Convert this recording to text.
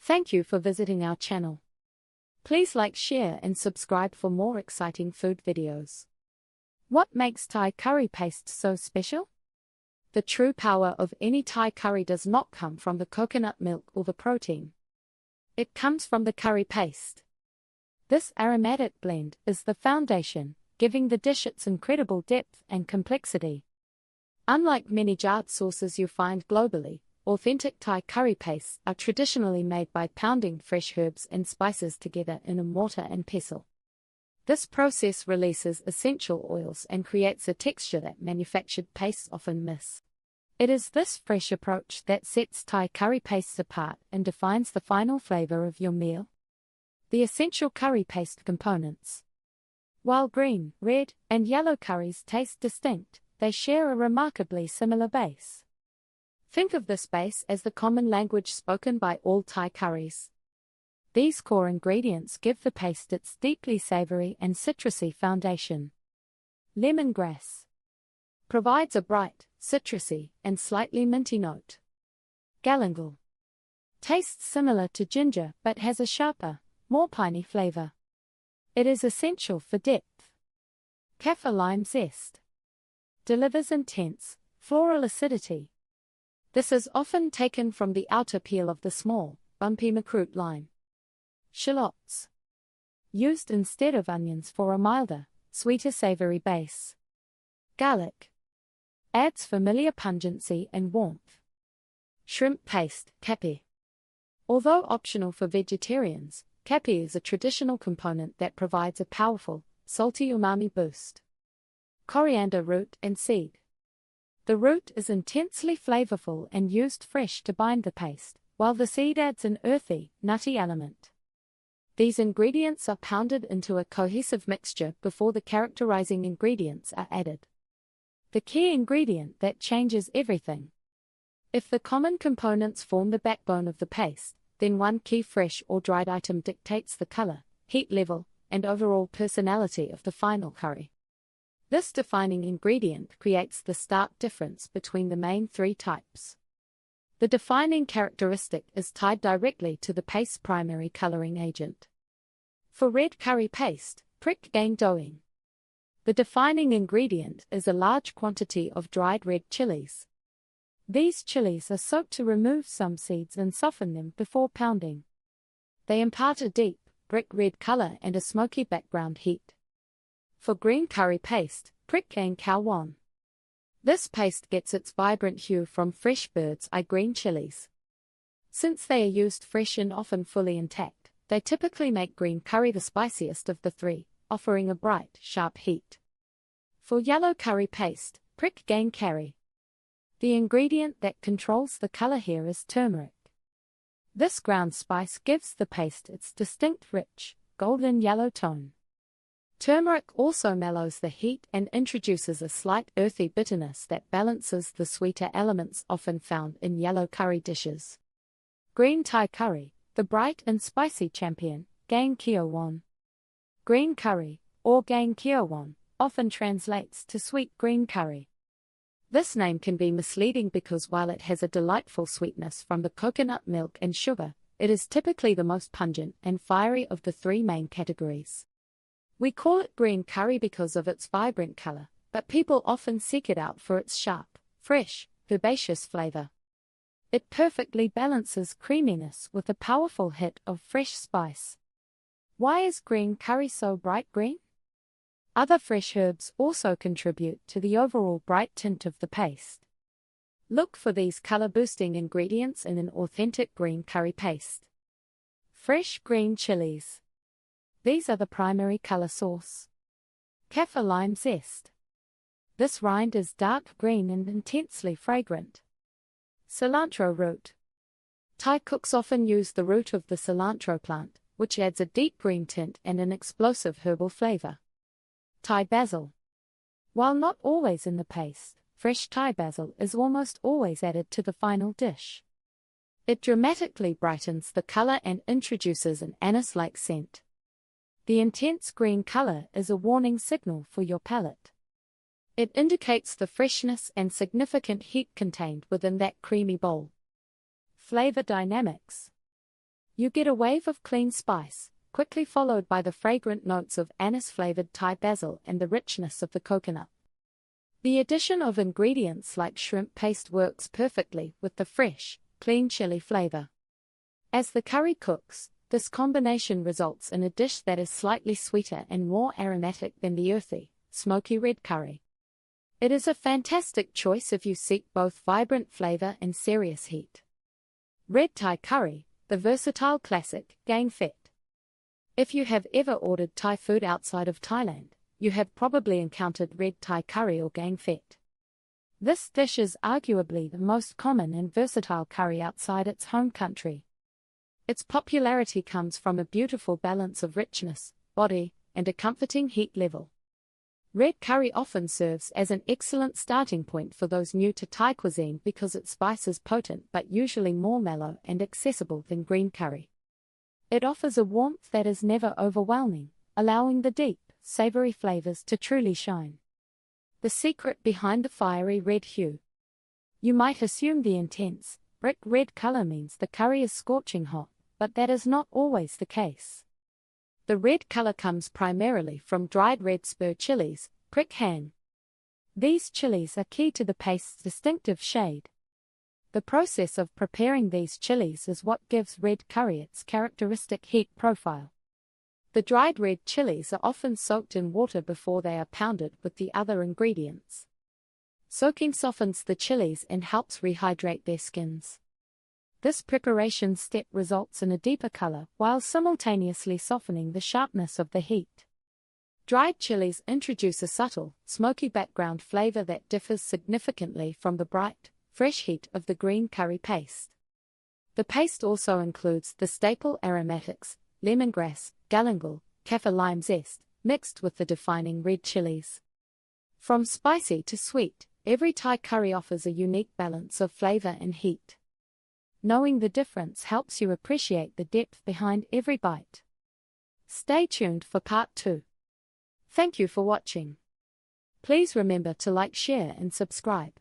Thank you for visiting our channel. Please like, share and subscribe for more exciting food videos. What makes Thai curry paste so special? The true power of any Thai curry does not come from the coconut milk or the protein. It comes from the curry paste. This aromatic blend is the foundation, giving the dish its incredible depth and complexity. Unlike many jarred sauces you find globally, authentic Thai curry pastes are traditionally made by pounding fresh herbs and spices together in a mortar and pestle. This process releases essential oils and creates a texture that manufactured pastes often miss. It is this fresh approach that sets Thai curry pastes apart and defines the final flavor of your meal. The essential curry paste components. While green, red, and yellow curries taste distinct, they share a remarkably similar base. Think of this base as the common language spoken by all Thai curries. These core ingredients give the paste its deeply savory and citrusy foundation. Lemongrass provides a bright, citrusy, and slightly minty note. Galangal tastes similar to ginger but has a sharper, more piney flavor. It is essential for depth. Kaffir lime zest delivers intense, floral acidity. This is often taken from the outer peel of the small, bumpy makrut lime. Shallots used instead of onions for a milder, sweeter savory base. Garlic adds familiar pungency and warmth. Shrimp paste, kapi. Although optional for vegetarians, kapi is a traditional component that provides a powerful, salty umami boost. Coriander root and seed. The root is intensely flavorful and used fresh to bind the paste, while the seed adds an earthy, nutty element. These ingredients are pounded into a cohesive mixture before the characterizing ingredients are added. The key ingredient that changes everything. If the common components form the backbone of the paste, then one key fresh or dried item dictates the color, heat level, and overall personality of the final curry. This defining ingredient creates the stark difference between the main three types. The defining characteristic is tied directly to the paste's primary coloring agent. For red curry paste, prick gang doing. The defining ingredient is a large quantity of dried red chilies. These chilies are soaked to remove some seeds and soften them before pounding. They impart a deep, brick red color and a smoky background heat. For green curry paste, prick gang khao wan. This paste gets its vibrant hue from fresh bird's eye green chilies. Since they are used fresh and often fully intact, they typically make green curry the spiciest of the three, offering a bright, sharp heat. For yellow curry paste, prick gang curry. The ingredient that controls the color here is turmeric. This ground spice gives the paste its distinct rich, golden yellow tone. Turmeric also mellows the heat and introduces a slight earthy bitterness that balances the sweeter elements often found in yellow curry dishes. Green Thai curry, the bright and spicy champion, gang keo wan. Green curry, or gang keo wan, often translates to sweet green curry. This name can be misleading because while it has a delightful sweetness from the coconut milk and sugar, it is typically the most pungent and fiery of the three main categories. We call it green curry because of its vibrant color, but people often seek it out for its sharp, fresh, herbaceous flavor. It perfectly balances creaminess with a powerful hit of fresh spice. Why is green curry so bright green? Other fresh herbs also contribute to the overall bright tint of the paste. Look for these color-boosting ingredients in an authentic green curry paste. Fresh green chilies. These are the primary color source. Kaffir lime zest. This rind is dark green and intensely fragrant. Cilantro root. Thai cooks often use the root of the cilantro plant, which adds a deep green tint and an explosive herbal flavor. Thai basil. While not always in the paste, fresh Thai basil is almost always added to the final dish. It dramatically brightens the color and introduces an anise-like scent. The intense green color is a warning signal for your palate. It indicates the freshness and significant heat contained within that creamy bowl. Flavor dynamics. You get a wave of clean spice, quickly followed by the fragrant notes of anise-flavored Thai basil and the richness of the coconut. The addition of ingredients like shrimp paste works perfectly with the fresh, clean chili flavor. As the curry cooks, this combination results in a dish that is slightly sweeter and more aromatic than the earthy, smoky red curry. It is a fantastic choice if you seek both vibrant flavor and serious heat. Red Thai curry, the versatile classic, gain fet. If you have ever ordered Thai food outside of Thailand, you have probably encountered red Thai curry or gang fet. This dish is arguably the most common and versatile curry outside its home country. Its popularity comes from a beautiful balance of richness, body, and a comforting heat level. Red curry often serves as an excellent starting point for those new to Thai cuisine because its spice is potent but usually more mellow and accessible than green curry. It offers a warmth that is never overwhelming, allowing the deep, savory flavors to truly shine. The secret behind the fiery red hue. You might assume the intense, brick red color means the curry is scorching hot, but that is not always the case. The red color comes primarily from dried red spur chilies, prick han. These chilies are key to the paste's distinctive shade. The process of preparing these chilies is what gives red curry its characteristic heat profile. The dried red chilies are often soaked in water before they are pounded with the other ingredients. Soaking softens the chilies and helps rehydrate their skins. This preparation step results in a deeper color while simultaneously softening the sharpness of the heat. Dried chilies introduce a subtle, smoky background flavor that differs significantly from the bright, fresh heat of the green curry paste. The paste also includes the staple aromatics, lemongrass, galangal, kaffir lime zest, mixed with the defining red chilies. From spicy to sweet, every Thai curry offers a unique balance of flavor and heat. Knowing the difference helps you appreciate the depth behind every bite. Stay tuned for part 2. Thank you for watching. Please remember to like, share, and subscribe.